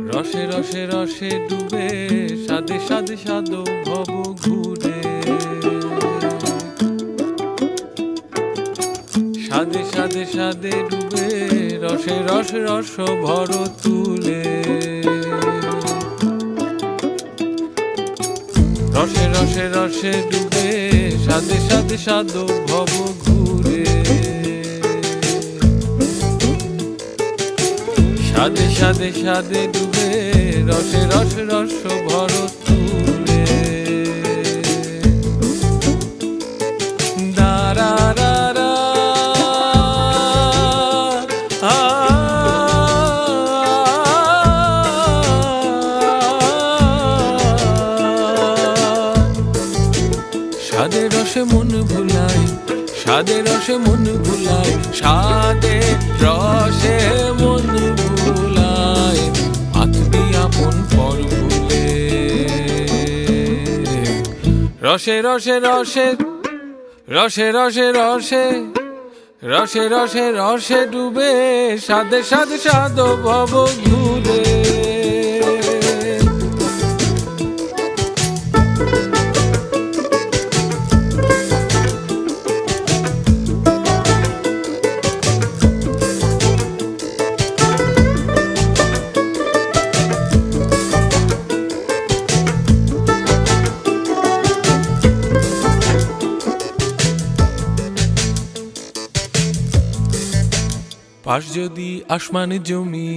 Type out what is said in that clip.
রসে রসে রসে ডুবে সাদে সাদে সাদো ভব ঘুরে সাদে সাদে সাদে ডুবে রসে রসে রস ভর তুলে রসে রসে রসে ডুবে সাদে সাদে সাদো ভব ঘুরে সাদে সাদে সাদে ডুবে রসে রসে রস ভর তুলে দারা সাদে রসে মন ভুলাই সাদে রসে মন ভুলাই সাদে রসে মন ভুলাই আত্মী আপন পর ভুলে রসে রসে রসে রসে রসে রসে রসে রসে রসে ডুবে সাদে সাদে সাদো ভব ঘুরে পাশ যদি আসমানে জমি